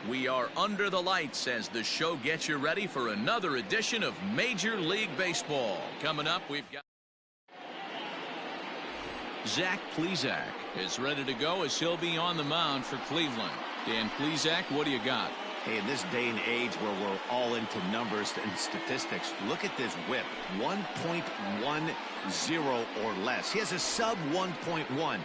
We are under the lights as the show gets you ready for another edition of Major League Baseball. Coming up, we've got Zach Plesac is ready to go as he'll be on the mound for Cleveland. Dan Plesac, what do you got? Hey, in this day and age where we're all into numbers and statistics, look at this whip. 1.10 or less. He has a sub 1.1.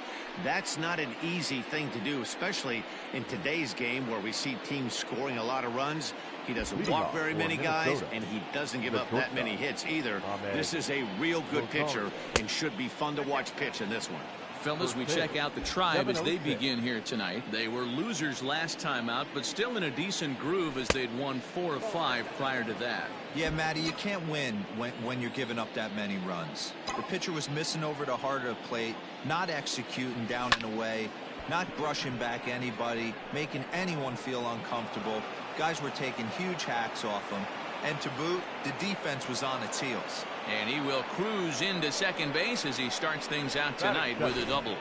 That's not an easy thing to do, especially in today's game where we see teams scoring a lot of runs. He doesn't walk very many guys, and he doesn't give up that many hits either. This is a real good pitcher and should be fun to watch pitch in this one. Fellas, we check out the Tribe as they begin here tonight. They were losers last time out, but still in a decent groove as they'd won 4 of 5 prior to that. Yeah, Matty, you can't win when you're giving up that many runs. The pitcher was missing over the heart of the plate, not executing down and away, not brushing back anybody, making anyone feel uncomfortable. Guys were taking huge hacks off him. And to boot, the defense was on its heels. And he will cruise into second base as he starts things out tonight with a double.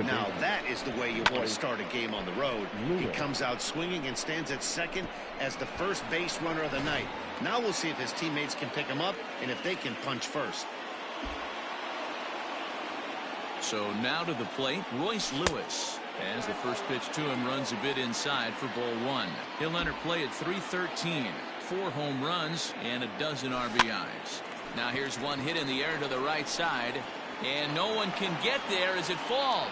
Now that is the way you want to start a game on the road. He comes out swinging and stands at second as the first base runner of the night. Now we'll see if his teammates can pick him up and if they can punch first. So now to the plate, Royce Lewis. As the first pitch to him runs a bit inside for ball 1. He'll enter play at 313. 4 home runs and a dozen RBIs. Now here's one hit in the air to the right side, and no one can get there as it falls.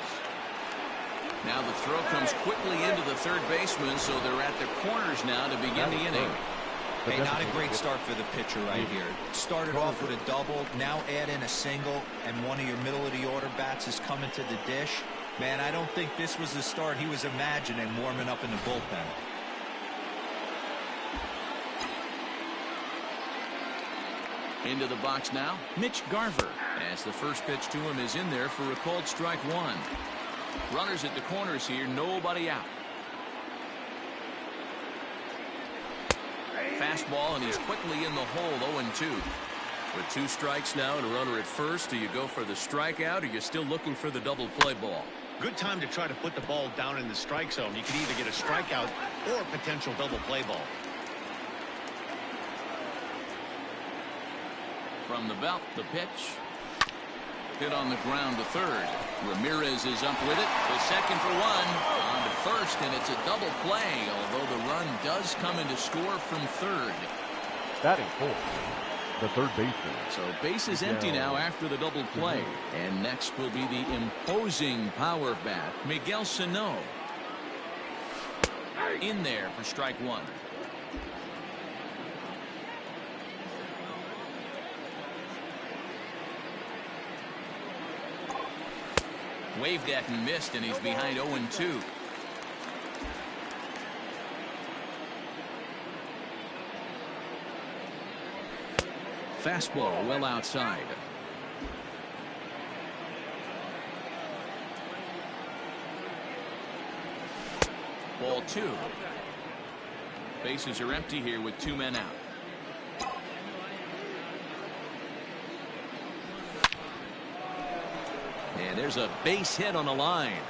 Now the throw comes quickly into the third baseman, so they're at the corners now to begin the inning. Hey, not a great start for the pitcher right here. Started off with a double, now add in a single, and one of your middle of the order bats is coming to the dish. Man, I don't think this was the start he was imagining warming up in the bullpen. Into the box now, Mitch Garver, as the first pitch to him is in there for a called strike 1. Runners at the corners here, nobody out. Fastball, and he's quickly in the hole, 0-2. With 2 strikes now and a runner at first, do you go for the strikeout or you're still looking for the double play ball? Good time to try to put the ball down in the strike zone. You can either get a strikeout or a potential double play ball. From the belt, the pitch. Hit on the ground to third. Ramirez is up with it. The second for 1. On to first, and it's a double play, although the run does come into score from third. Batting fourth, the third baseman. So base is empty now after the double play. And next will be the imposing power bat, Miguel Sano. In there for strike 1. Waved at and missed, and he's behind 0-2. Fastball well outside. Ball 2. Bases are empty here with 2 men out. And there's a base hit on the line.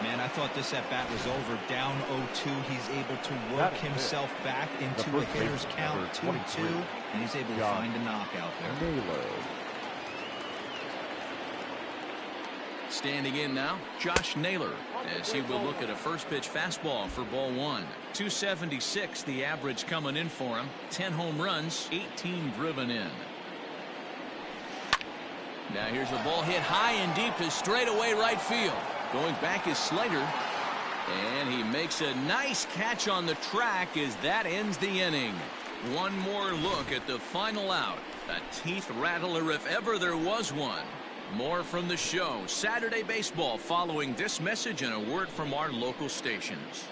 Man, I thought this at bat was over. Down 0-2. He's able to work himself back into a hitter's count 2-2, and he's able to find a knockout there. Standing in now, Josh Naylor, as he will look at a first pitch fastball for ball 1. 276 the average coming in for him. 10 home runs, 18 driven in. Now here's the ball hit high and deep to straightaway right field. Going back is Slater, and he makes a nice catch on the track as that ends the inning. One more look at the final out. A teeth rattler if ever there was one. More from the show, Saturday Baseball, following this message and a word from our local stations.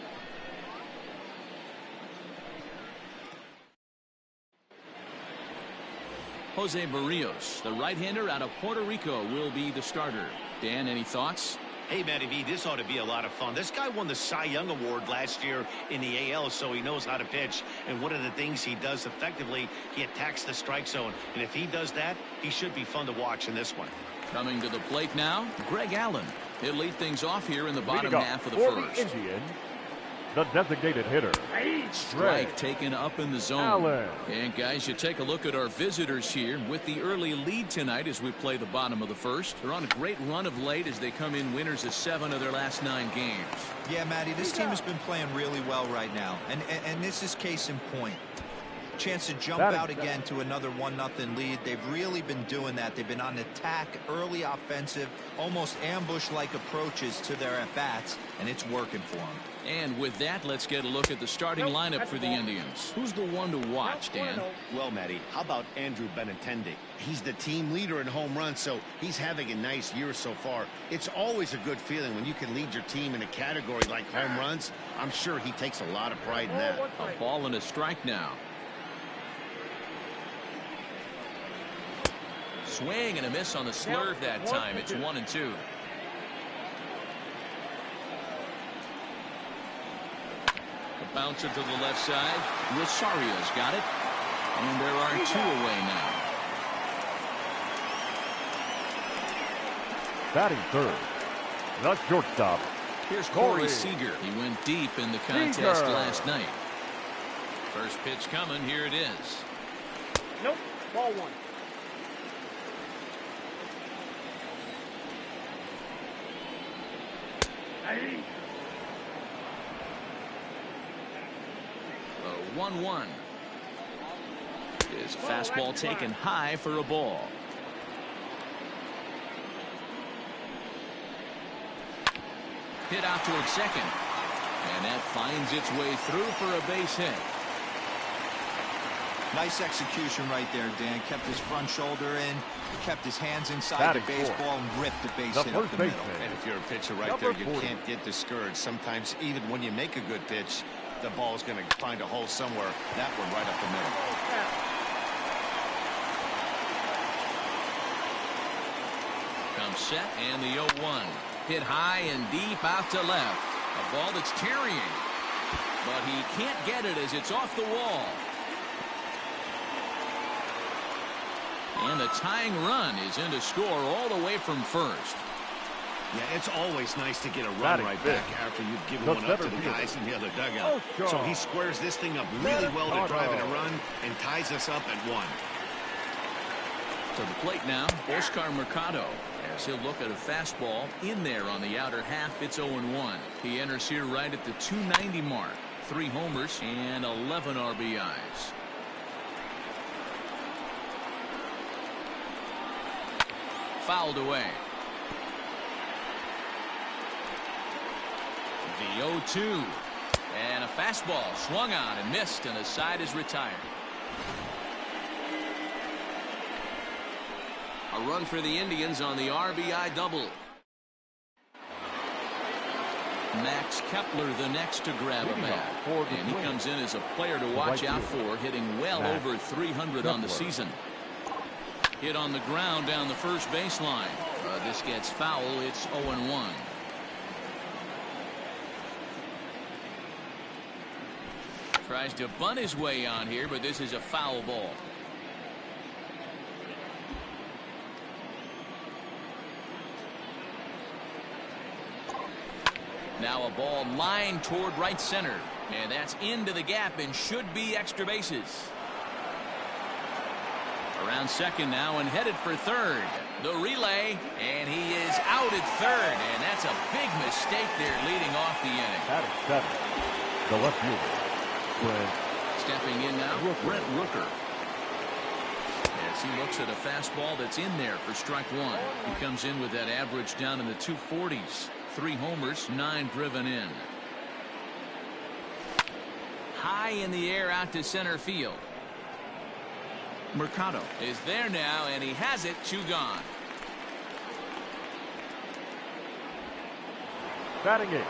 Jose Barrios, the right-hander out of Puerto Rico, will be the starter. Dan, any thoughts? Hey, Matty V, this ought to be a lot of fun. This guy won the Cy Young Award last year in the AL, so he knows how to pitch. And one of the things he does effectively, he attacks the strike zone. And if he does that, he should be fun to watch in this one. Coming to the plate now, Greg Allen. He'll lead things off here in the bottom Leading half of the for first. the Indians, the designated hitter, Strike taken up in the zone. Allen. And guys, you take a look at our visitors here with the early lead tonight as we play the bottom of the first. They're on a great run of late as they come in winners of 7 of their last 9 games. Yeah, Matty, this team has been playing really well right now, and this is case in point. Chance to jump out again to another 1-0 lead. They've really been doing that. They've been on attack, early offensive, almost ambush-like approaches to their at-bats, and it's working for them. And with that, let's get a look at the starting lineup for the Indians. Who's the one to watch, Dan? Well, Matty, how about Andrew Benintendi? He's the team leader in home runs, so he's having a nice year so far. It's always a good feeling when you can lead your team in a category like home runs. I'm sure he takes a lot of pride in that. A ball and a strike now. Swing and a miss on the slurve that time. It's 1-2. A bouncer to the left side. Rosario's got it. And there are 2 away now. Batting third, the shortstop. Here's Corey Seager. He went deep in the contest last night. First pitch coming. Here it is. Nope. Ball 1. The 1-1 is a fastball taken high for a ball. Hit out towards second, and that finds its way through for a base hit. Nice execution right there, Dan. Kept his front shoulder in, kept his hands inside the baseball, and ripped the base hit up the middle. And if you're a pitcher right there, you can't get discouraged. Sometimes even when you make a good pitch, the ball's going to find a hole somewhere. That one right up the middle. Comes set, and the 0-1. Hit high and deep out to left. A ball that's carrying, but he can't get it as it's off the wall. And the tying run is in to score all the way from first. Yeah, it's always nice to get a run right back after you've given one up to the guys in the other dugout. So he squares this thing up really well to drive in a run and ties us up at 1. To the plate now, Oscar Mercado. As he'll look at a fastball in there on the outer half. It's 0-1. He enters here right at the 290 mark. 3 homers and 11 RBIs. Fouled away. The 0-2. And a fastball swung on and missed, and the side is retired. A run for the Indians on the RBI double. Max Kepler the next to grab a bat. And he comes in as a player to watch out for, hitting well over 300 on the season. Hit on the ground down the first baseline. This gets foul. It's 0-1. Tries to bunt his way on here, but this is a foul ball. Now a ball lined toward right center, and that's into the gap and should be extra bases. Around second now and headed for third. The relay, and he is out at third, and that's a big mistake there leading off the inning. That is 7. The left fielder, Brent. Stepping in now, Brent Rooker. As he looks at a fastball that's in there for strike 1. He comes in with that average down in the 240s. 3 homers, 9 driven in. High in the air out to center field. Mercado is there now, and he has it. 2 gone. Batting 8.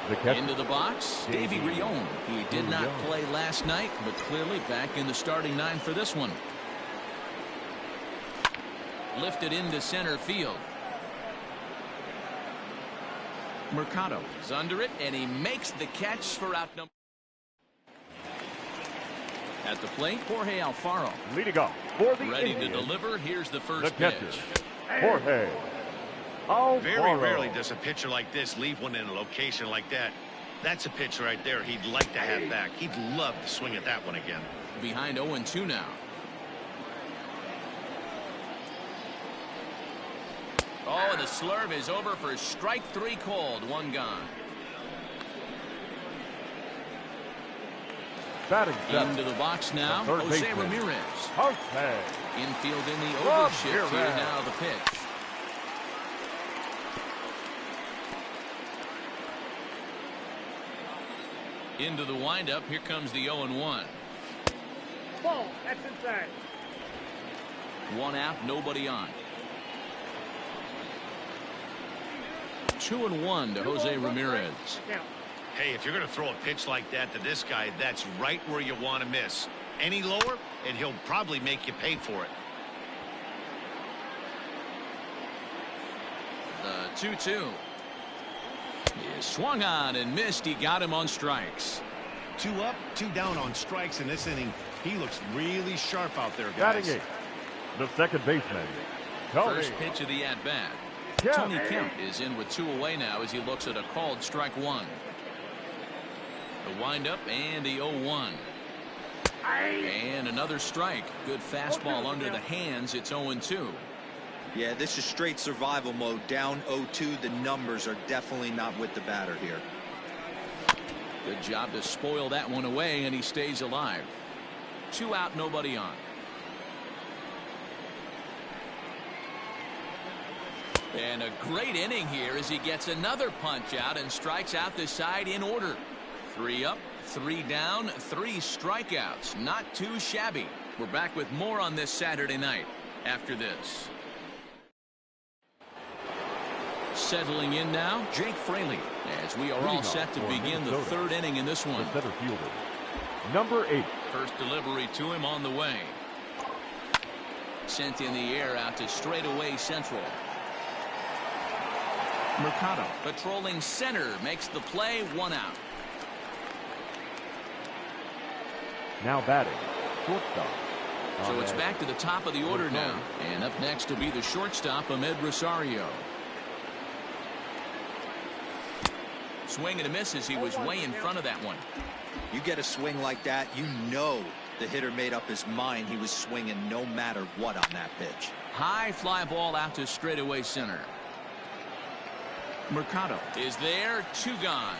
The catcher. Into the box, Davey Rion. He did not play last night, but clearly back in the starting 9 for this one. Lifted into center field. Mercado is under it, and he makes the catch for out number. At the plate, Jorge Alfaro. Leading off for the Ready Indians, to deliver. Here's the first the catcher, pitch. Jorge Very rarely does a pitcher like this leave one in a location like that. That's a pitch right there he'd like to have back. He'd love to swing at that one again. Behind 0-2 now. Oh, and the slurve is over for strike 3 called. 1 gone. Into the box now, Jose Ramirez. Infield in the overshift here now, the pitch. Into the windup, here comes the 0-1. Ball, that's inside. 1 out, nobody on. 2-1 to Jose Ramirez. Hey, if you're going to throw a pitch like that to this guy, that's right where you want to miss. Any lower, and he'll probably make you pay for it. The 2-2. He swung on and missed. He got him on strikes. 2 up, 2 down on strikes in this inning. He looks really sharp out there, guys. Batting 8, the second baseman, Tony. First pitch of the at-bat. Tony Kemp is in with 2 away now as he looks at a called strike 1. The windup and the 0-1. And another strike. Good fastball under the hands. It's 0-2. Yeah, this is straight survival mode. Down 0-2. The numbers are definitely not with the batter here. Good job to spoil that one away, and he stays alive. 2 out, nobody on. And a great inning here as he gets another punch out and strikes out the side in order. 3 up, 3 down, 3 strikeouts. Not too shabby. We're back with more on this Saturday night after this. Settling in now, Jake Fraley, as we are all set to begin the 3rd inning in this one. The center fielder, number 8. First delivery to him on the way. Sent in the air out to straightaway central. Mercado patrolling center makes the play. 1 out. Now batting, shortstop. So it's back to the top of the order now, and up next to be the shortstop, Ahmed Rosario. Swing and a miss as he was way in front of that one. You get a swing like that, you know the hitter made up his mind he was swinging no matter what on that pitch. High fly ball out to straightaway center. Mercado is there. 2 gone.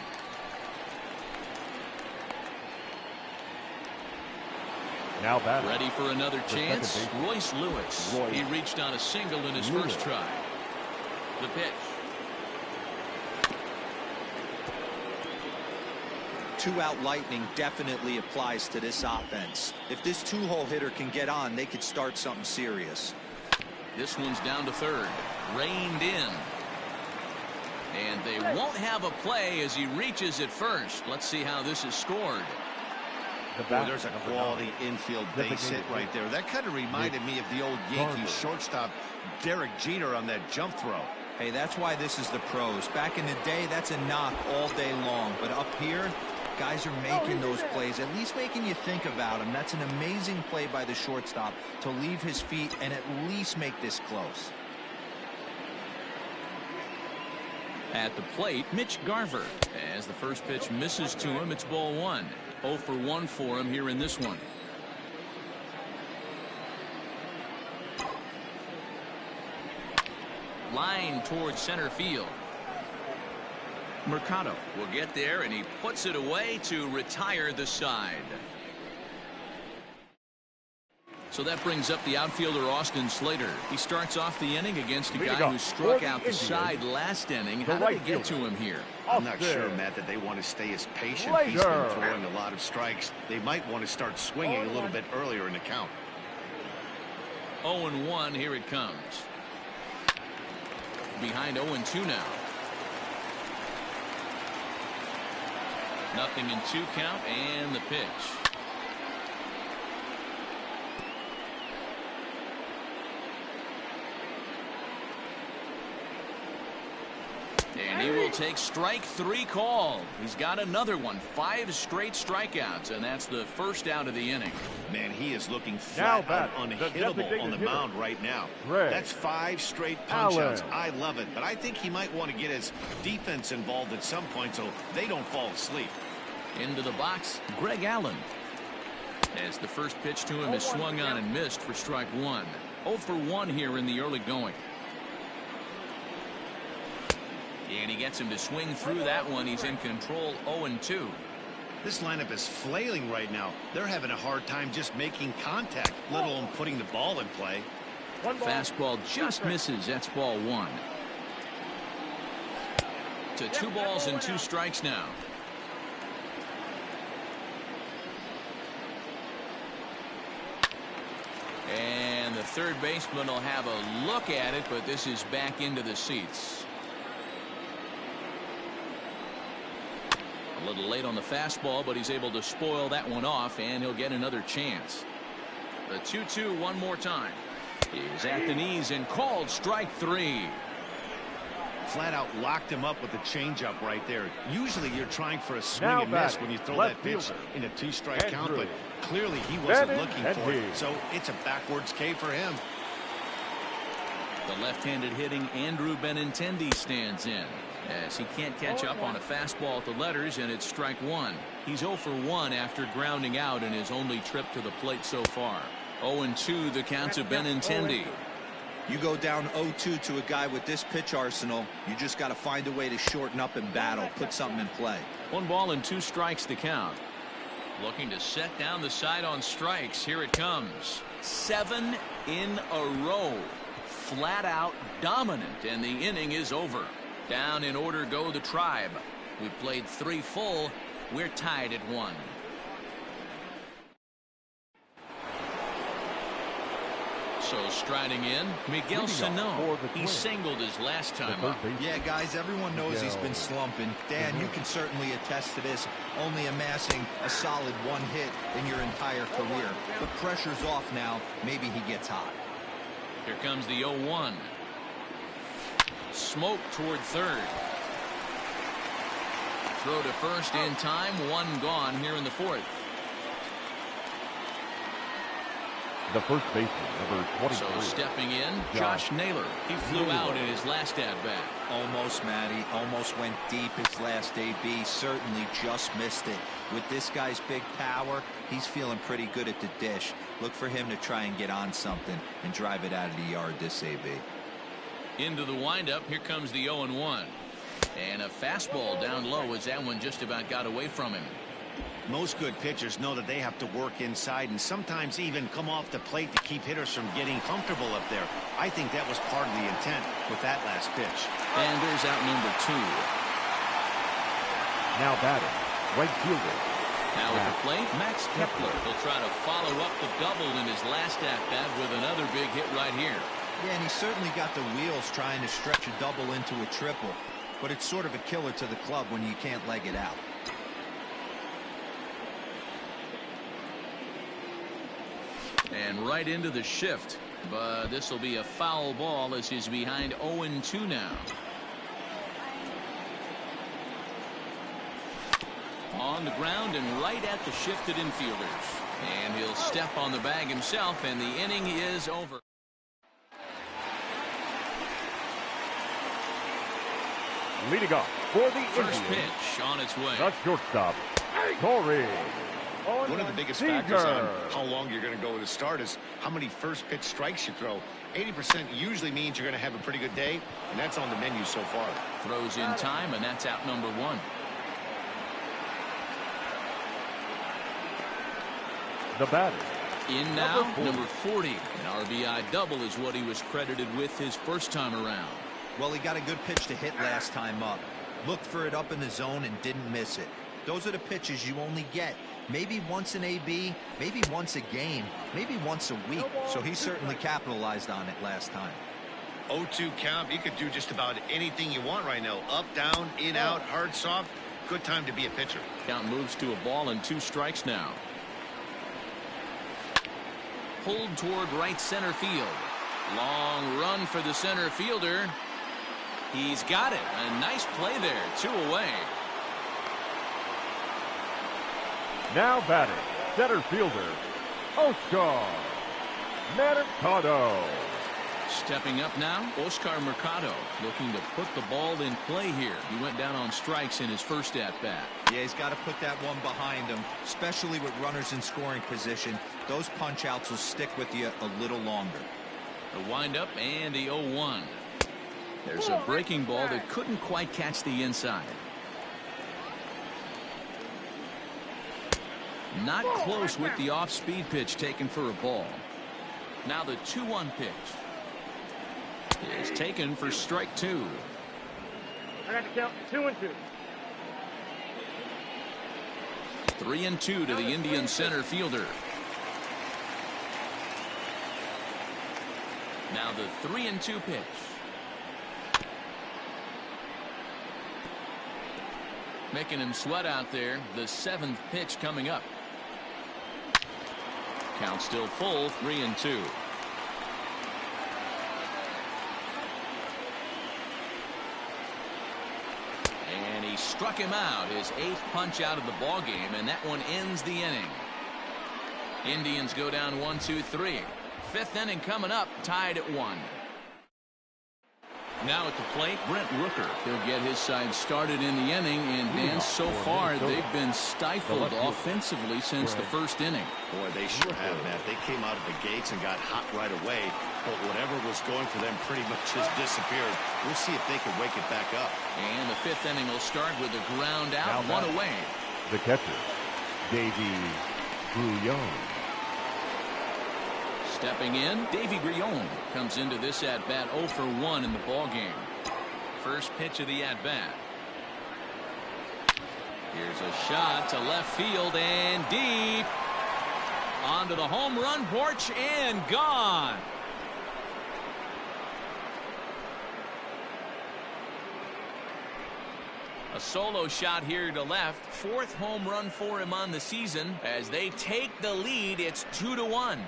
Now batting. Ready for another chance. Royce Lewis. He reached on a single in his first try. The pitch. 2-out lightning definitely applies to this offense. If this 2-hole hitter can get on, they could start something serious. This one's down to 3rd. Reined in. And they won't have a play as he reaches at first. Let's see how this is scored. Boy, there's a quality infield base hit right there. That kind of reminded me of the old Yankees shortstop Derek Jeter on that jump throw. Hey, that's why this is the pros. Back in the day, that's a knock all day long. But up here, guys are making those plays, at least making you think about them. That's an amazing play by the shortstop to leave his feet and at least make this close. At the plate, Mitch Garver. As the first pitch misses to him, it's ball 1. 0 for 1 for him here in this one. Line towards center field. Mercado will get there, and he puts it away to retire the side. So that brings up the outfielder Austin Slater. He starts off the inning against a guy who struck out the side last inning. How did they get to him here? I'm not sure, Matt, that they want to stay as patient. He's been throwing a lot of strikes. They might want to start swinging a little bit earlier in the count. 0-1, here it comes. Behind 0-2 now. Nothing in 2 count, and the pitch. And he will take strike 3 call. He's got another one. 5 straight strikeouts, and that's the first out of the inning. Man, he is looking flat out unhittable on the mound right now. That's 5 straight punch-outs. I love it, but I think he might want to get his defense involved at some point so they don't fall asleep. Into the box, Greg Allen. As the first pitch to him is swung on and missed for strike 1. 0 for 1 here in the early going. And he gets him to swing through that one. He's in control. 0-2. This lineup is flailing right now. They're having a hard time just making contact, let alone putting the ball in play. Fastball just misses. That's ball 1. To 2 balls and 2 strikes now. And the third baseman will have a look at it, but this is back into the seats. A little late on the fastball, but he's able to spoil that one off, and he'll get another chance. The 2-2 one more time. Is at the knees and called strike 3. Flat out locked him up with the changeup right there. Usually you're trying for a swing and miss when you throw that pitch in a 2-strike count, but clearly he wasn't looking for it, so it's a backwards K for him. The left-handed hitting Andrew Benintendi stands in, as he can't catch up on a fastball at the letters, and it's strike 1. He's 0 for 1 after grounding out in his only trip to the plate so far. 0-2 the count to Benintendi. You go down 0-2 to a guy with this pitch arsenal, you just got to find a way to shorten up and battle, put something in play. 1 ball and 2 strikes the count. Looking to set down the side on strikes. Here it comes. 7 in a row. Flat out dominant, and the inning is over. Down in order go the Tribe. We've played 3 full. We're tied at 1. So striding in, Miguel Sano. He singled his last time up. Yeah, guys, everyone knows he's been slumping. Dan, you can certainly attest to this, only amassing a solid 1 hit in your entire career. The pressure's off now. Maybe he gets hot. Here comes the 0-1. Smoke toward third. Throw to first in time. 1 gone here in the 4th. The first baseman, number 23. So stepping in, Josh Naylor. He flew out in his last at-bat. Almost, Matty. Almost went deep his last AB. Certainly just missed it. With this guy's big power, he's feeling pretty good at the dish. Look for him to try and get on something and drive it out of the yard this AB. Into the windup. Here comes the 0-1. And a fastball down low as that one just about got away from him. Most good pitchers know that they have to work inside and sometimes even come off the plate to keep hitters from getting comfortable up there. I think that was part of the intent with that last pitch. And there's out number 2. Now batting, right fielder. Now at the plate, Max Kepler. He'll try to follow up the double in his last at-bat with another big hit right here. Yeah, and he certainly got the wheels trying to stretch a double into a triple. But it's sort of a killer to the club when you can't leg it out. And right into the shift. But this will be a foul ball as he's behind 0-2 now. On the ground and right at the shifted infielders. And he'll step on the bag himself, and the inning is over. Leading off for the First Indians, pitch on its way. the shortstop, Corey. One of the biggest factors on how long you're going to go with a start is how many first pitch strikes you throw. 80% usually means you're going to have a pretty good day, and that's on the menu so far. Throws in time, and that's out number 1. The batter, In now, number 40. An RBI double is what he was credited with his first time around. Well, he got a good pitch to hit last time up. Looked for it up in the zone and didn't miss it. Those are the pitches you only get maybe once an AB, maybe once a game, maybe once a week. So he certainly capitalized on it last time. 0-2 count. You could do just about anything you want right now. Up, down, in, out, hard, soft. Good time to be a pitcher. Count moves to a ball and 2 strikes now. Pulled toward right center field. Long run for the center fielder. He's got it. A nice play there. 2 away. Now batting, center fielder, Oscar Mercado. Stepping up now, Oscar Mercado looking to put the ball in play here. He went down on strikes in his first at-bat. Yeah, he's got to put that one behind him, especially with runners in scoring position. Those punch-outs will stick with you a little longer. The windup and the 0-1. There's a breaking ball that couldn't quite catch the inside. Not close with the off-speed pitch taken for a ball. Now the 2-1 pitch is taken for strike 2. I got to count 2-2. 3-2 to the Indian center fielder. Now the 3-2 pitch. Making him sweat out there. The 7th pitch coming up. Count still full, 3-2. And he struck him out, his 8th punch out of the ball game, and that one ends the inning. Indians go down 1-2-3. 5th inning coming up, tied at 1. Now at the plate, Brent Rooker. He'll get his side started in the inning, and Dan, so far they've been stifled offensively since the first inning. Boy, they sure have, Matt. They came out of the gates and got hot right away, but whatever was going for them pretty much just disappeared. We'll see if they can wake it back up. And the 5th inning will start with a ground out, 1 away. The catcher, Davy Grullon. Stepping in, Davy Grullon comes into this at-bat 0 for 1 in the ballgame. First pitch of the at-bat. Here's a shot to left field and deep. Onto the home run porch and gone. A solo shot here to left. 4th home run for him on the season. As they take the lead, it's 2-1.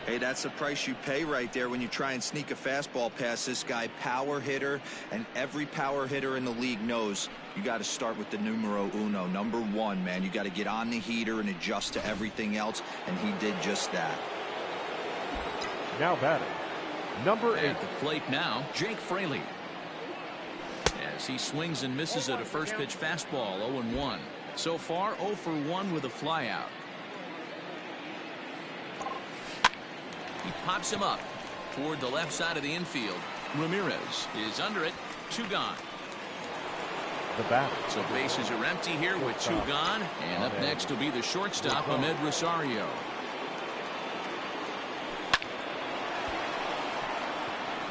Hey, that's the price you pay right there when you try and sneak a fastball past this guy. Power hitter, and every power hitter in the league knows you got to start with the numero uno, number 1, man. You got to get on the heater and adjust to everything else, and he did just that. Now batting, number 8. At the plate now, Jake Fraley. As he swings and misses at a first pitch fastball, 0-1. So far, 0 for 1 with a flyout. He pops him up toward the left side of the infield. Ramirez is under it. 2 gone. The batter. So bases are empty here with 2 gone. And up next will be the shortstop, Ahmed Rosario.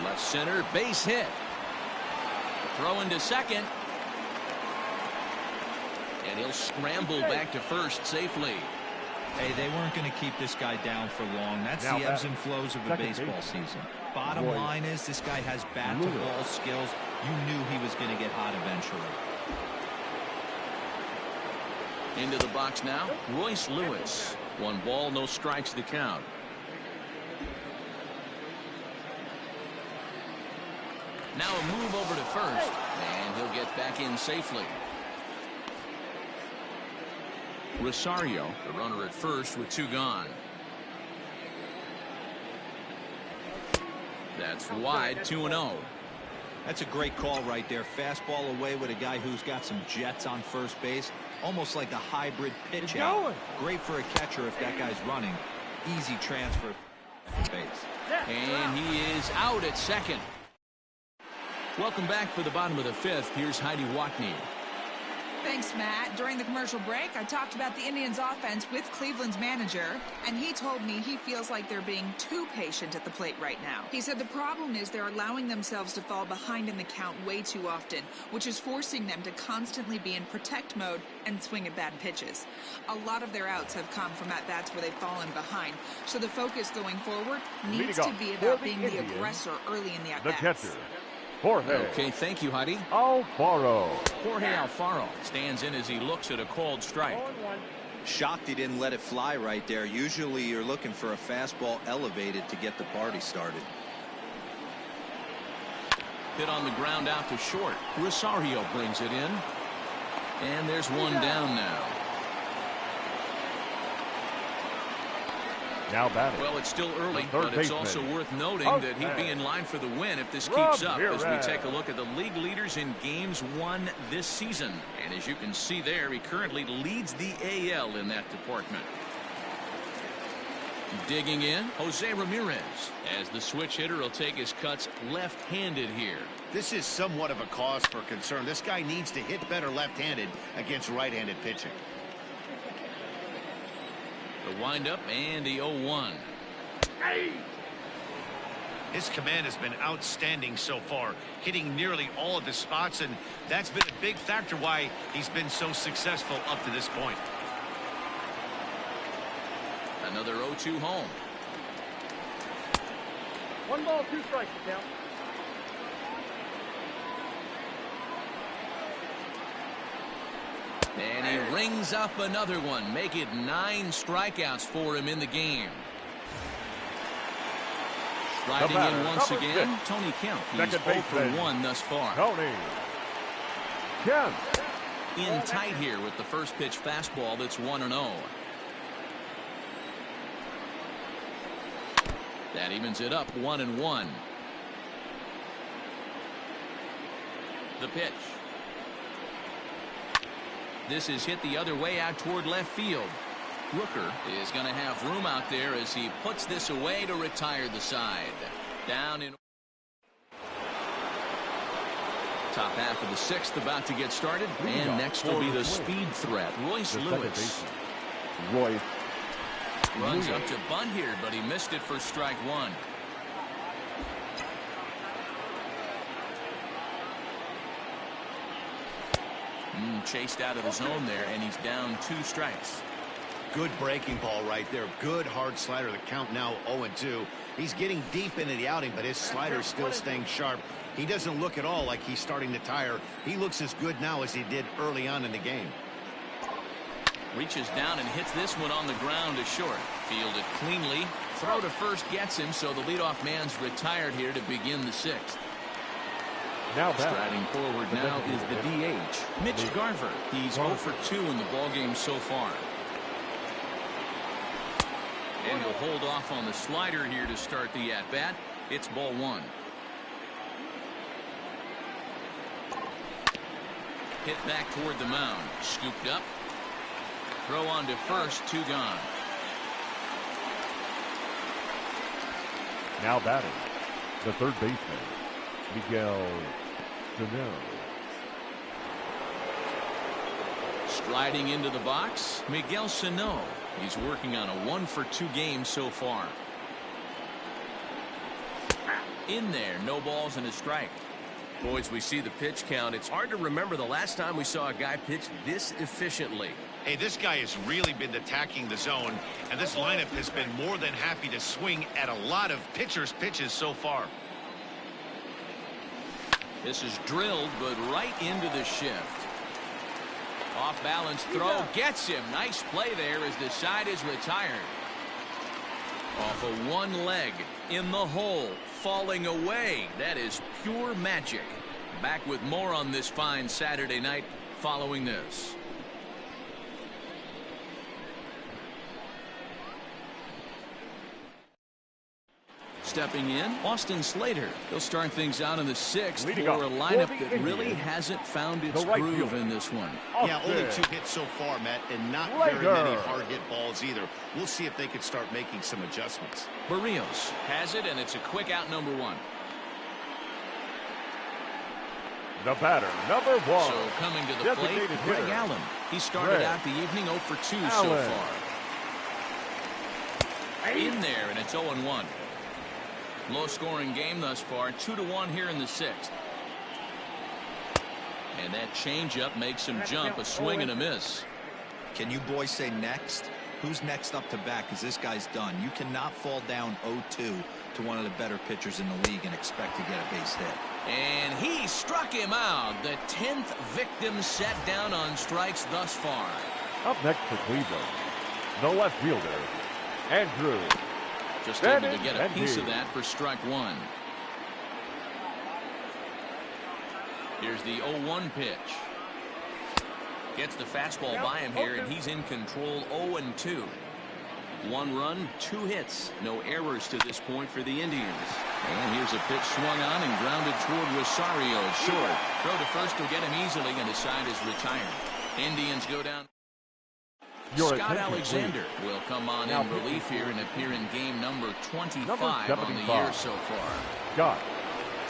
Left center, base hit. Throw into second. And he'll scramble back to first safely. Hey, they weren't going to keep this guy down for long. That's the ebbs and flows of a baseball season. Bottom line is this guy has bat-to-ball skills. You knew he was going to get hot eventually. Into the box now, Royce Lewis. 1 ball, no strikes the count. Now a move over to first, and he'll get back in safely. Rosario, the runner at first with 2 gone. That's wide, 2-0. That's a great call right there. Fastball away with a guy who's got some jets on first base. Almost like a hybrid pitch out. Great for a catcher if that guy's running. Easy transfer to base. And he is out at second. Welcome back for the bottom of the 5th. Here's Heidi Watney. Thanks, Matt. During the commercial break, I talked about the Indians' offense with Cleveland's manager, and he told me he feels like they're being too patient at the plate right now. He said the problem is they're allowing themselves to fall behind in the count way too often, which is forcing them to constantly be in protect mode and swing at bad pitches. A lot of their outs have come from at-bats where they've fallen behind, so the focus going forward needs to be about being the aggressor early in the at-bats. The catcher, Jorge. Okay, thank you, Heidi. Alfaro. Jorge Alfaro stands in as he looks at a called strike. Shocked he didn't let it fly right there. Usually you're looking for a fastball elevated to get the party started. Hit on the ground out to short. Rosario brings it in. And there's one down now. Now batting. Well, it's still early, The third but it's baseman. also worth noting that he'd be in line for the win if this keeps up as we take a look at the league leaders in games won this season. And as you can see there, he currently leads the AL in that department. Digging in, Jose Ramirez, as the switch hitter will take his cuts left-handed here. This is somewhat of a cause for concern. This guy needs to hit better left-handed against right-handed pitching. The windup and the 0-1. His command has been outstanding so far, hitting nearly all of his spots, and that's been a big factor why he's been so successful up to this point. Another 0-2 home. 1 ball, 2 strikes to count. And he rings up another one. Make it 9 strikeouts for him in the game. Riding in once again, Tony Kemp. He's 0 for 1 thus far. Tony Kemp. In tight here with the first pitch fastball that's 1-0. That evens it up 1-1. The pitch. This is hit the other way out toward left field. Rooker is going to have room out there as he puts this away to retire the side. Down in top half of the 6th about to get started. And next will be the speed threat, Royce Lewis. Royce Runs up to bunt here, but he missed it for strike 1. Chased out of the zone there, and he's down 2 strikes. Good breaking ball right there. Good hard slider. The count now 0-2. He's getting deep into the outing, but his slider is still staying sharp. He doesn't look at all like he's starting to tire. He looks as good now as he did early on in the game. Reaches down and hits this one on the ground to short. Fielded cleanly. Throw to first gets him, so the leadoff man's retired here to begin the 6th. now Striding forward now is the DH, Mitch Garver. He's 0 for 2 in the ballgame so far. And he'll hold off on the slider here to start the at-bat. It's ball 1. Hit back toward the mound. Scooped up. Throw on to first. 2 gone. Now batting, the third baseman, Miguel Sano. Striding into the box, Miguel Sano. He's working on a 1 for 2 game so far. In there, no balls and a strike. Boys, we see the pitch count. It's hard to remember the last time we saw a guy pitch this efficiently. Hey, this guy has really been attacking the zone, and this lineup has been more than happy to swing at a lot of pitchers' pitches so far. This is drilled, but right into the shift. Off balance throw gets him. Nice play there as the side is retired. Off of one leg in the hole, falling away. That is pure magic. Back with more on this fine Saturday night following this. Stepping in, Austin Slater. He'll start things out in the 6th for a lineup that really hasn't found its groove in this one. Yeah, only 2 hits so far, Matt, and not very many hard hit balls either. We'll see if they can start making some adjustments. Barrios has it, and it's a quick out, number 1. The batter, number 1. So coming to the plate, Greg Allen. He started out the evening 0 for 2 so far. In there, and it's 0-1. Low scoring game thus far, 2-1 here in the 6th. And that changeup makes him jump, a swing and a miss. Can you boys say next? Who's next up to bat? Because this guy's done. You cannot fall down 0-2 to one of the better pitchers in the league and expect to get a base hit. And he struck him out. The 10th victim set down on strikes thus far. Up next for Cleveland, the left fielder, Andrew. Just able to get a piece of that for strike one. Here's the 0-1 pitch. Gets the fastball by him here, and he's in control. 0-2. 1 run, 2 hits. No errors to this point for the Indians. And here's a pitch swung on and grounded toward Rosario. It's short. Throw to first will get him easily, and his side is retired. Indians go down. Scott Alexander will come on in relief here and appear in game number 25 on the year so far. Scott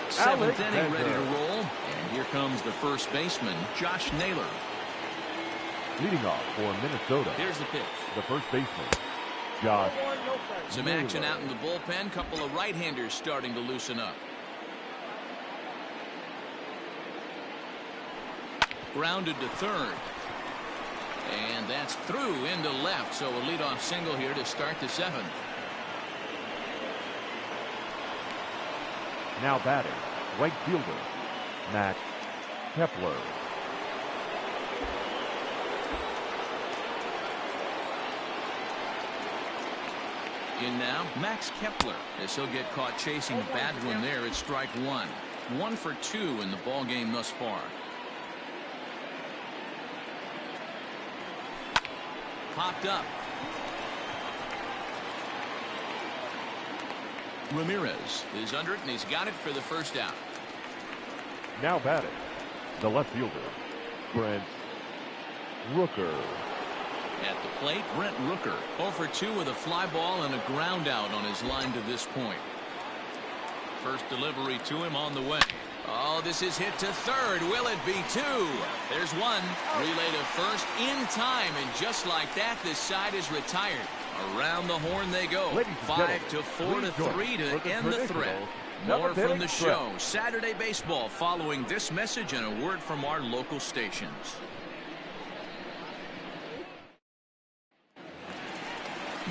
7th inning ready to roll. And here comes the first baseman, Josh Naylor. Leading off for Minnesota. Here's the pitch. The first baseman, Josh Some action out in the bullpen. Couple of right-handers starting to loosen up. Grounded to third. And that's through into left. So a leadoff single here to start the 7th. Now batting, right fielder, Max Kepler. In now, Max Kepler, as he'll get caught chasing a bad one there at strike one. 1 for 2 in the ball game thus far. Popped up. Ramirez is under it, and he's got it for the first out. Now batting, the left fielder, Brent Rooker. At the plate, Brent Rooker, 0 for 2 with a fly ball and a ground out on his line to this point. First delivery to him on the way. Oh, this is hit to third. Will it be 2? There's 1. Relay to first in time, and just like that, this side is retired. Around the horn they go. 5 to 4 to 3 to end the threat. More from the show. Saturday Baseball following this message and a word from our local stations.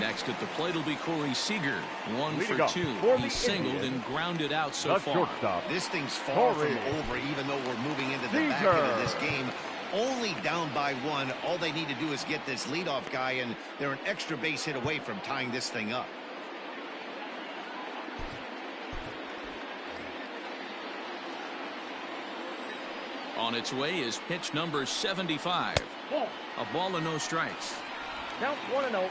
Next at the plate will be Corey Seager. 1 for 2. He singled and grounded out so far. This thing's far from over, even though we're moving into the back end of this game. Only down by 1. All they need to do is get this leadoff guy, and they're an extra base hit away from tying this thing up. On its way is pitch number 75. A ball and no strikes. Count 1-0.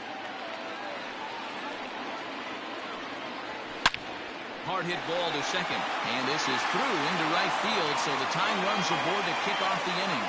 Hard hit ball to second, and this is through into right field, so the tying runs aboard to kick off the inning.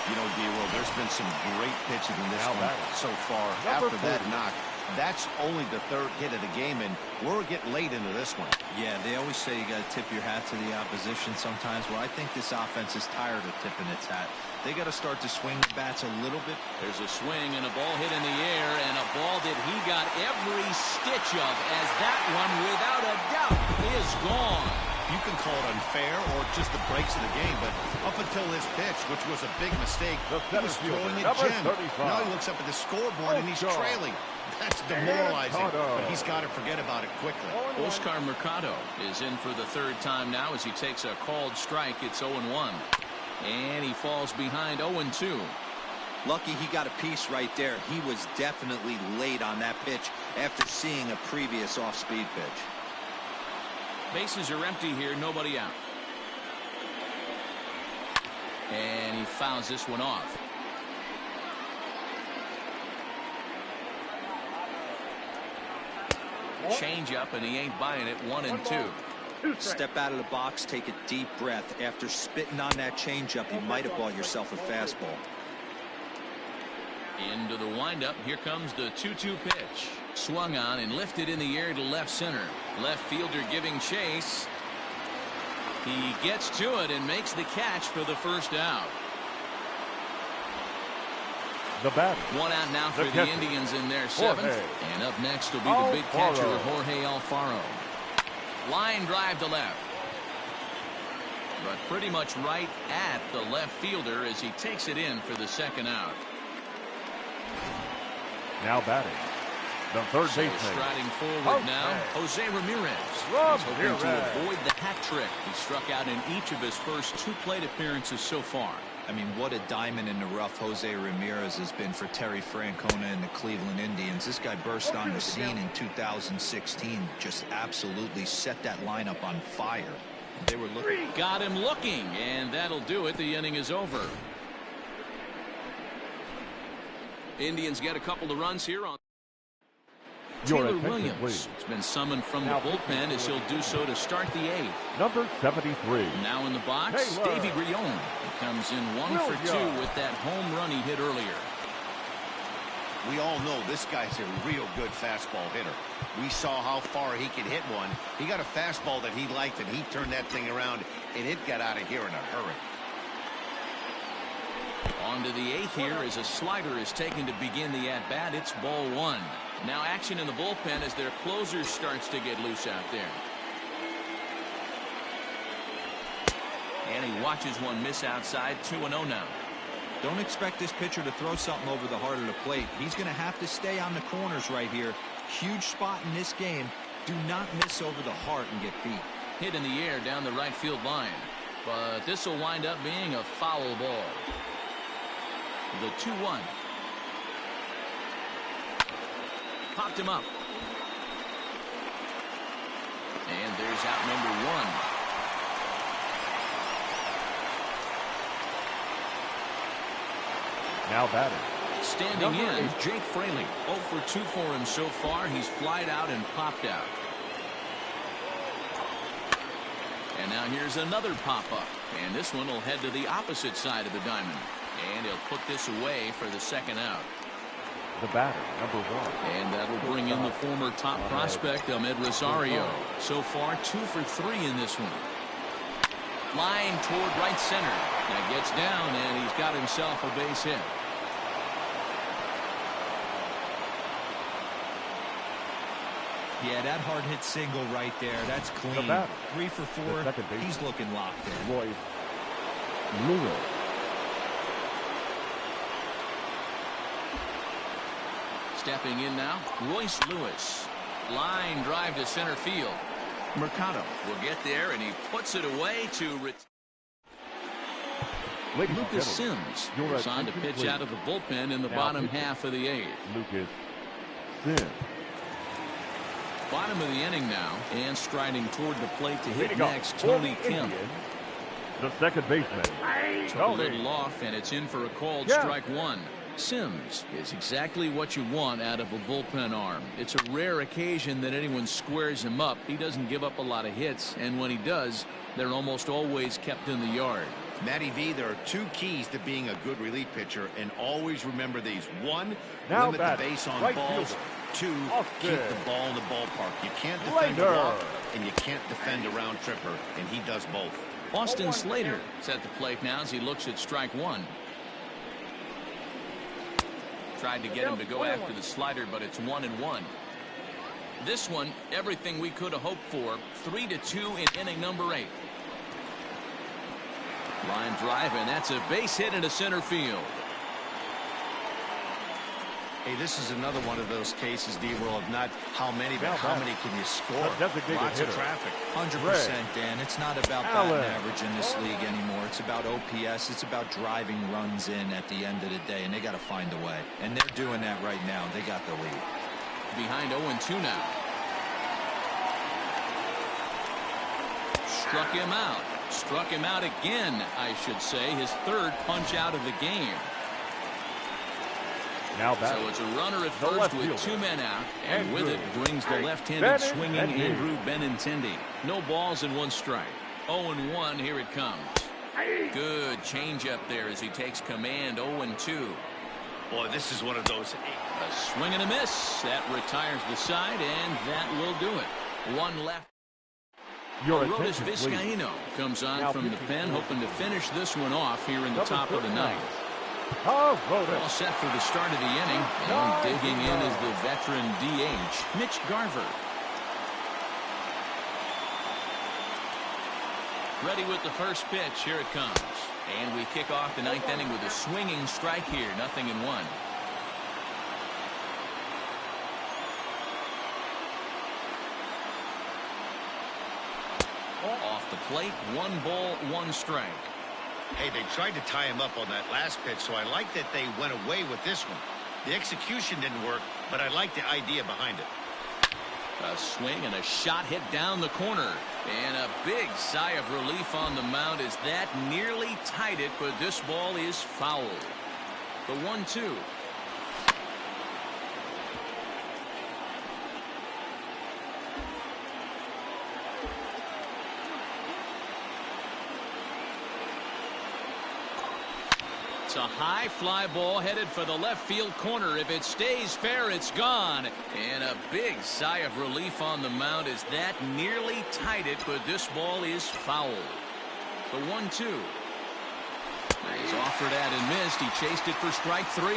You know, D-Roll, there's been some great pitching in this one so far. After that knock, that's only the 3rd hit of the game, and we're getting late into this one. Yeah, they always say you got to tip your hat to the opposition sometimes. Well, I think this offense is tired of tipping its hat. They got to start to swing the bats a little bit. There's a swing and a ball hit in the air, and a ball that he got every stitch of, as that one, without a doubt, is gone. You can call it unfair or just the breaks of the game, but up until this pitch, which was a big mistake, he was throwing a gem. Now he looks up at the scoreboard and he's trailing. That's demoralizing, but he's got to forget about it quickly. Oscar Mercado is in for the 3rd time now as he takes a called strike. It's 0-1. And he falls behind 0-2. Lucky he got a piece right there. He was definitely late on that pitch after seeing a previous off-speed pitch. Bases are empty here, nobody out. And he fouls this one off. Change up, and he ain't buying it. 1-2. Step out of the box, take a deep breath. After spitting on that changeup, you might have bought yourself a fastball. Into the windup. Here comes the 2-2 pitch. Swung on and lifted in the air to left center. Left fielder giving chase. He gets to it and makes the catch for the first out. The batter. 1 out now for the Indians in their 7th. And up next will be the big catcher, Jorge Alfaro. Line drive to left. But pretty much right at the left fielder as he takes it in for the 2nd out. Now batting, the 3rd baseman. Striding forward now, Jose Ramirez. He's hoping to avoid the hat trick. He struck out in each of his first 2 plate appearances so far. I mean, what a diamond in the rough Jose Ramirez has been for Terry Francona and the Cleveland Indians. This guy burst on the scene in 2016, just absolutely set that lineup on fire. They were looking. Got him looking, and that'll do it. The inning is over. Indians get a couple of runs here on. Taylor Williams has been summoned from the bullpen as he'll do so to start the 8th. Number 73. Now in the box, Davy Grion. He comes in 1 for 2 with that home run he hit earlier. We all know this guy's a real good fastball hitter. We saw how far he could hit one. He got a fastball that he liked, and he turned that thing around, and it got out of here in a hurry. On to the 8th here as a slider is taken to begin the at-bat. It's ball 1. Now action in the bullpen as their closer starts to get loose out there. And he watches one miss outside. 2-0 now. Don't expect this pitcher to throw something over the heart of the plate. He's going to have to stay on the corners right here. Huge spot in this game. Do not miss over the heart and get beat. Hit in the air down the right field line. But this will wind up being a foul ball. The 2-1. Popped him up. And there's out number 1. Now batting. Standing in, Jake Fraley. 0 for 2 for him so far. He's flied out and popped out. And now here's another pop-up. And this one will head to the opposite side of the diamond. And he'll put this away for the second out. The batter, number 1. And that'll bring in the former top prospect, Ahmed Rosario. So far, 2 for 3 in this one. Line toward right center. That gets down, and he's got himself a base hit. Yeah, that hard hit single right there. That's clean. 3 for 4. He's looking locked in. Royce Lewis. Stepping in now, Royce Lewis. Line drive to center field. Mercado will get there, and he puts it away to Lucas Sims. Signed to pitch out of the bullpen in the bottom half of the 8th. Lucas Sims. Bottom of the inning now, and striding toward the plate to hit next, Tony Kemp. The second baseman. Took a little off, and it's in for a called strike 1. Sims is exactly what you want out of a bullpen arm. It's a rare occasion that anyone squares him up. He doesn't give up a lot of hits, and when he does, they're almost always kept in the yard. Matty V, there are 2 keys to being a good relief pitcher, and always remember these. 1, now limit the base on balls. 2, keep the ball in the ballpark. You can't defend a walk, and you can't defend a round tripper, and he does both. Austin Slater is at the plate now as he looks at strike 1. Tried to get him to go after the slider, but it's 1-1. This one, everything we could have hoped for. 3-2 in inning number 8. Line drive, and that's a base hit into center field. Hey, this is another one of those cases, D-Roll, of not how many, but how many can you score? Lots of traffic. 100%, Dan. It's not about batting average in this league anymore. It's about OPS. It's about driving runs in at the end of the day, and they got to find a way. And they're doing that right now. They got the lead. Behind 0-2 now. Struck him out. Struck him out again, I should say. His 3rd punch out of the game. Now so it's a runner at first with 2 men out, and with it brings the left-handed swinging Andrew Benintendi. No balls and 1 strike. 0-1, here it comes. Good changeup there as he takes command. 0-2. Boy, this is one of those. A swing and a miss. That retires the side, and that will do it. 1 left. Arodys Vizcaino comes on from the pen, hoping to finish this one off here in the top of the 9th. All set for the start of the inning, and digging in is the veteran DH, Mitch Garver. Ready with the first pitch. Here it comes. And we kick off the 9th inning with a swinging strike here. 0-1. Off the plate, 1 ball, 1 strike. Hey, they tried to tie him up on that last pitch, so I like that they went away with this one. The execution didn't work, but I like the idea behind it. A swing and a shot hit down the corner. And a big sigh of relief on the mound as that nearly tied it, but this ball is foul. The 1-2. It's a high fly ball headed for the left field corner. If it stays fair, it's gone. And a big sigh of relief on the mound as that nearly tied it, but this ball is foul. The 1-2. He's offered at and missed. He chased it for strike 3.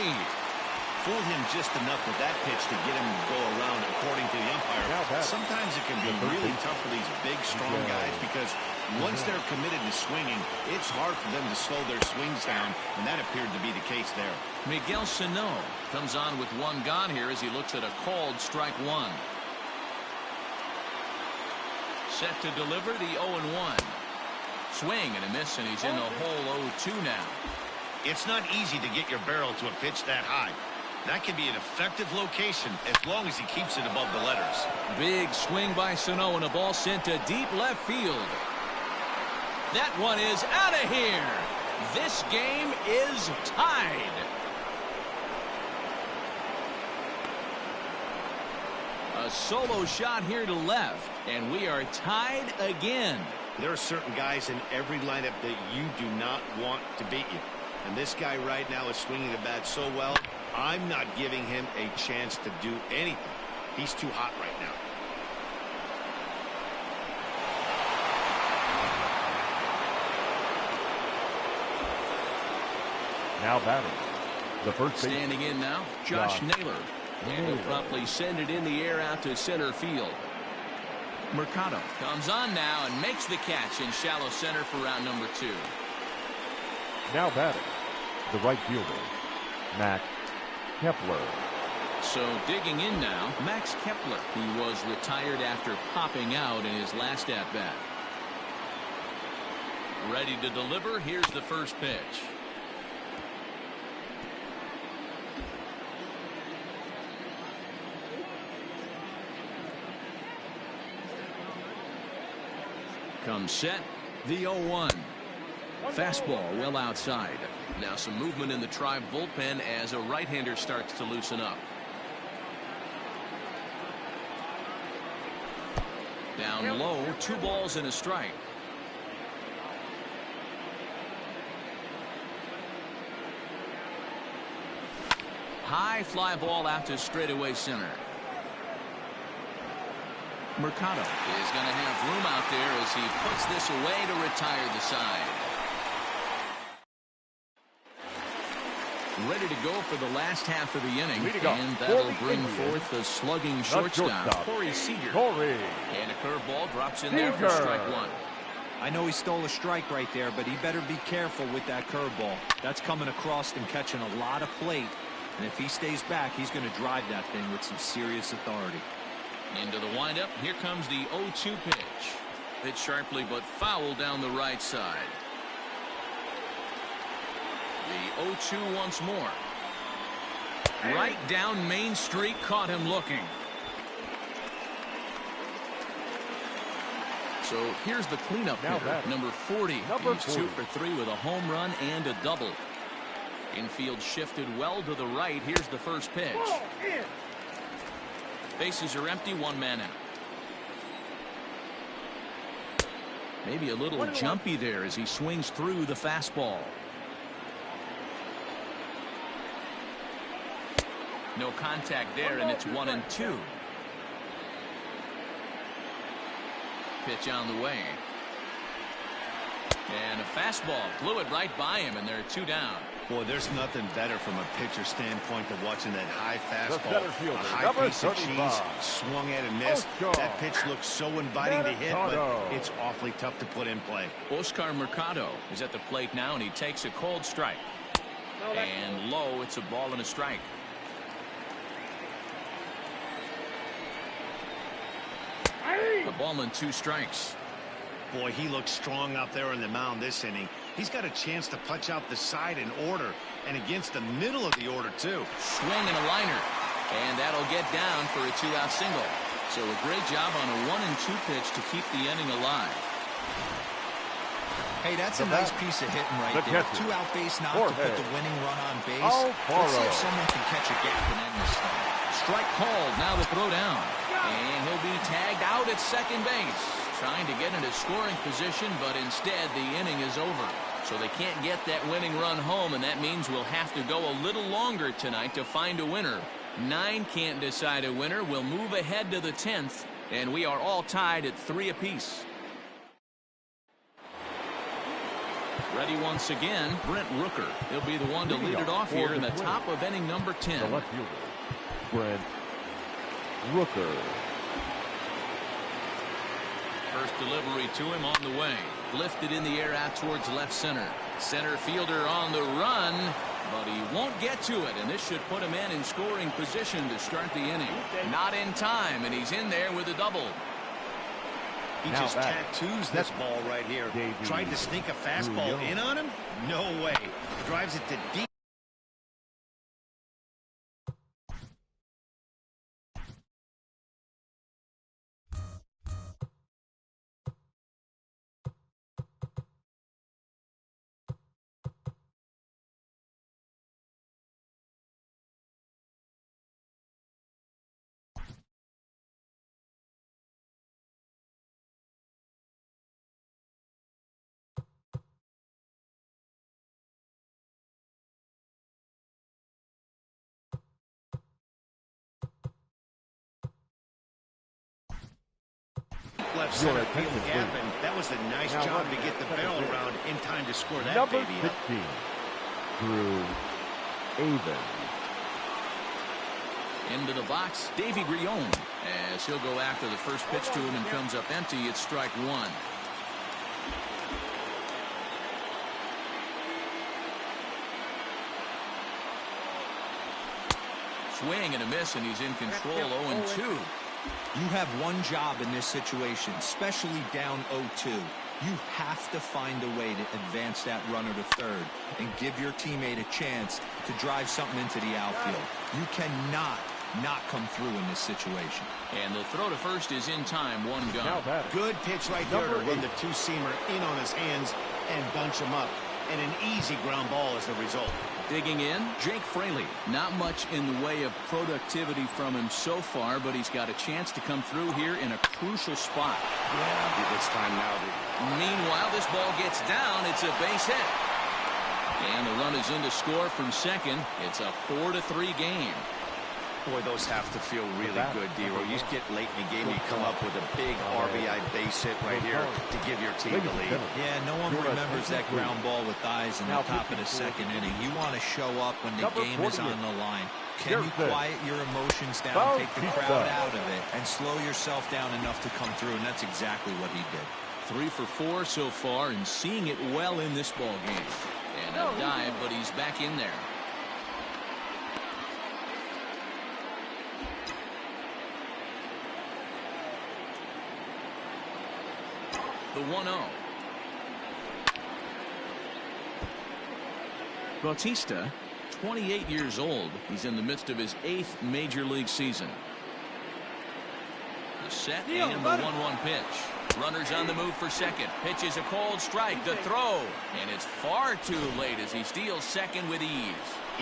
Fooled him just enough with that pitch to get him to go around, according to the umpire. Sometimes it can be really tough for these big, strong guys because once they're committed to swinging, it's hard for them to slow their swings down, and that appeared to be the case there. Miguel Sano comes on with one gone here as he looks at a called strike 1. Set to deliver the 0-1. Swing and a miss, and he's in the hole 0-2 now. It's not easy to get your barrel to a pitch that high. That can be an effective location as long as he keeps it above the letters. Big swing by Sano and a ball sent to deep left field. That one is out of here. This game is tied. A solo shot here to left, and we are tied again. There are certain guys in every lineup that you do not want to beat you. And this guy right now is swinging the bat so well, I'm not giving him a chance to do anything. He's too hot right now. Now batting, the first baseman. Standing in now, Josh Naylor. And he'll promptly send it in the air out to center field. Mercado comes on now and makes the catch in shallow center for round number 2. Now batting, the right fielder, Max Kepler. So digging in now, Max Kepler. He was retired after popping out in his last at-bat. Ready to deliver. Here's the first pitch. Comes set, the 0-1. Fastball well outside. Now some movement in the Tribe bullpen as a right-hander starts to loosen up. Down low, 2 balls and a strike. High fly ball out to straightaway center. Mercado is going to have room out there as he puts this away to retire the side. Ready to go for the last half of the inning, and that'll bring forth the slugging shortstop, Corey Seager. And a curveball drops in there for strike 1. I know he stole a strike right there, but he better be careful with that curveball. That's coming across and catching a lot of plate, and if he stays back, he's going to drive that thing with some serious authority. Into the windup. Here comes the 0-2 pitch. Hit sharply but foul down the right side. The 0-2 once more. Right down Main Street, caught him looking. So here's the cleanup hitter, number 40. He's 2 for 3 with a home run and a double. Infield shifted well to the right. Here's the first pitch. Bases are empty, 1 man out. Maybe a little jumpy there as he swings through the fastball. No contact there, and it's 1-2. Pitch on the way. And a fastball blew it right by him, and there are 2 down. Boy, there's nothing better from a pitcher standpoint than watching that high The fastball, center fielder, a high number piece of 35. cheese, swung at and missed. Oscar That pitch looks so inviting to hit, but Mercado. it's awfully tough to put in play. Oscar Mercado is at the plate now, and he takes a cold strike. And low, it's a ball and a strike. A ball and 2 strikes. Boy, he looks strong out there on the mound this inning. He's got a chance to punch out the side in order, and against the middle of the order, too. Swing and a liner. And that'll get down for a 2-out single. So a great job on a 1-2 pitch to keep the inning alive. Hey, that's a nice piece of hitting right there. 2-out base knock to put the winning run on base. Let's see if someone can catch a gap and end this thing. Strike called. Now the throw down. And he'll be tagged out at second base. Trying to get into scoring position, but instead the inning is over. So they can't get that winning run home, and that means we'll have to go a little longer tonight to find a winner. 9 can't decide a winner. We'll move ahead to the 10th, and we are all tied at 3 apiece. Ready once again, Brent Rooker. He'll be the one to lead it off here in the top of inning number 10. The left fielder, Brent Rooker. First delivery to him on the way. Lifted in the air out towards left center. Center fielder on the run, but he won't get to it, and this should put him in scoring position to start the inning. Not in time, and he's in there with a double. He just tattoos this ball right here. Tried to sneak a fastball in on him? No way. Drives it to deep. Left center field gap, and that was a nice job to get the barrel around in time to score that Number baby 16, Drew Avon. Into the box, Davy Grion, as he'll go after the first pitch to him and comes up empty. It's strike 1. Swing and a miss, and he's in control. 0-2. You have one job in this situation, especially down 0-2. You have to find a way to advance that runner to third and give your teammate a chance to drive something into the outfield. You cannot not come through in this situation. And the throw to first is in time. 1 gone. Good pitch right there to run the two-seamer in on his hands and bunch him up. And an easy ground ball as the result. Digging in, Jake Fraley. Not much in the way of productivity from him so far, but he's got a chance to come through here in a crucial spot. Yeah, it's time now. Meanwhile, this ball gets down. It's a base hit. And the run is in to score from second. It's a 4-3 game. Boy, those have to feel really good, D-Roy. You get late in the game, you come up with a big RBI base hit right here to give your team the lead. Yeah, no one remembers that ground ball with eyes in the top of the second inning. You want to show up when the game is on the line. Can you quiet your emotions down, take the crowd out of it, and slow yourself down enough to come through, and that's exactly what he did. 3 for 4 so far, and seeing it well in this ball game. And a dive, but he's back in there. The 1-0. Bautista, 28 years old. He's in the midst of his 8th major league season. The set and the 1-1 pitch. Runners on the move for second. Pitch is a cold strike. The throw. And it's far too late as he steals second with ease.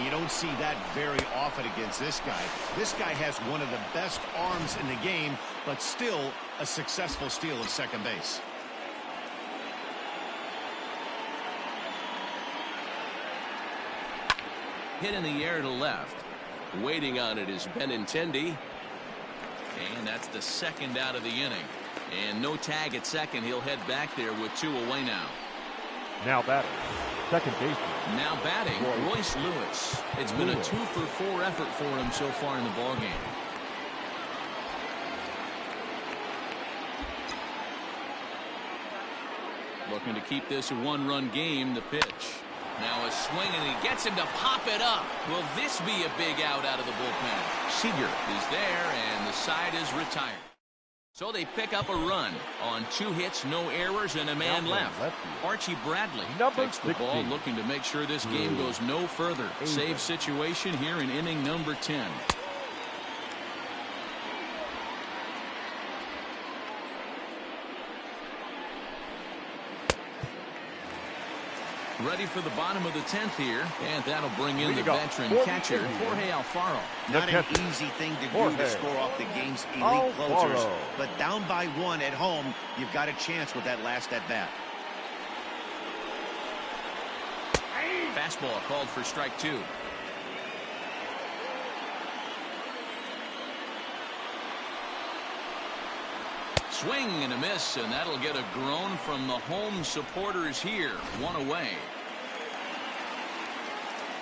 You don't see that very often against this guy. This guy has one of the best arms in the game, but still a successful steal of second base. Hit in the air to left. Waiting on it is Benintendi. And that's the second out of the inning. And no tag at second. He'll head back there with 2 away now. Now batting, second baseman. Now batting, Royce Lewis. It's been a 2 for 4 effort for him so far in the ballgame. Looking to keep this a 1-run game. The pitch. Now a swing, and he gets him to pop it up. Will this be a big out of the bullpen? Seager is there, and the side is retired. So they pick up a run on 2 hits, no errors, and a man left. Archie Bradley takes the ball, looking to make sure this game goes no further. Save situation here in inning number 10. Ready for the bottom of the 10th here, and that'll bring in the veteran catcher, Jorge Alfaro. Not an easy thing to do to score off the game's elite closers, but down by 1 at home, you've got a chance with that last at-bat. Fastball called for strike 2. Swing and a miss, and that'll get a groan from the home supporters here. 1 away.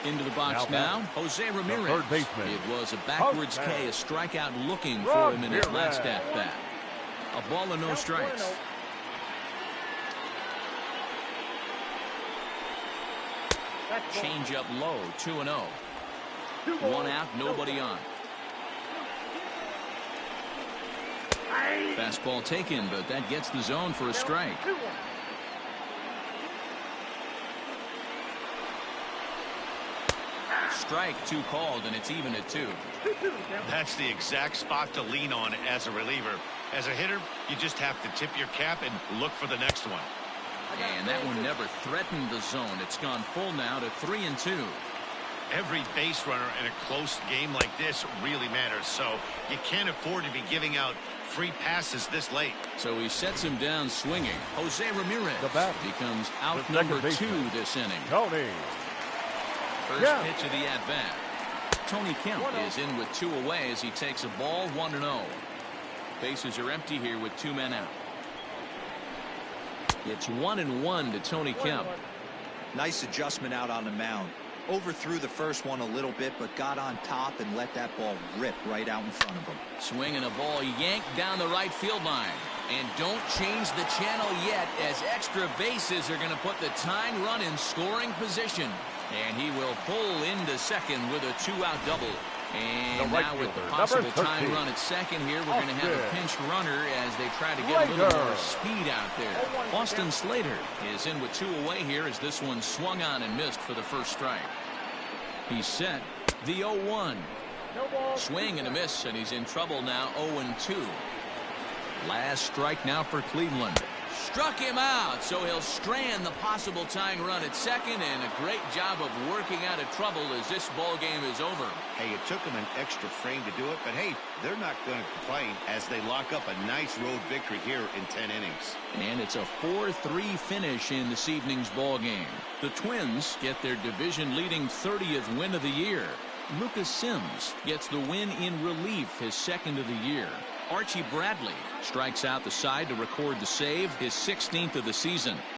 Into the box now, Jose Ramirez. It was a backwards K, a strikeout looking for him in his last at-bat. A ball and no strikes. Change up low, 2-0. 1 out, nobody on. Fastball taken, but that gets the zone for a strike. Strike 2 called, and it's even at 2. That's the exact spot to lean on as a reliever. As a hitter, you just have to tip your cap and look for the next one. And that one never threatened the zone. It's gone full now to 3-2. Every base runner in a close game like this really matters, so you can't afford to be giving out free passes this late. So he sets him down swinging. Jose Ramirez becomes out number 2 this inning. First pitch of the at-bat. Tony Kemp is in with 2 away as he takes a ball, 1-0. Bases are empty here with 2 men out. It's 1-1 to Tony Kemp. Nice adjustment out on the mound. Overthrew the first one a little bit, but got on top and let that ball rip right out in front of him. Swinging a ball yanked down the right field line. And don't change the channel yet, as extra bases are going to put the tying run in scoring position. And he will pull into second with a 2-out double. And now with the possible tying run at second here, we're going to have a pinch runner as they try to get a little more speed out there. Austin Slater is in with 2 away here as this one swung on and missed for the first strike. He's set. The 0-1. Swing and a miss, and he's in trouble now, 0-2. Last strike now for Cleveland. Struck him out, so he'll strand the possible tying run at second, and a great job of working out of trouble as this ball game is over. Hey, it took them an extra frame to do it, but hey, they're not going to complain as they lock up a nice road victory here in 10 innings. And it's a 4-3 finish in this evening's ball game. The Twins get their division-leading 30th win of the year. Lucas Sims gets the win in relief, his 2nd of the year. Archie Bradley strikes out the side to record the save, his 16th of the season.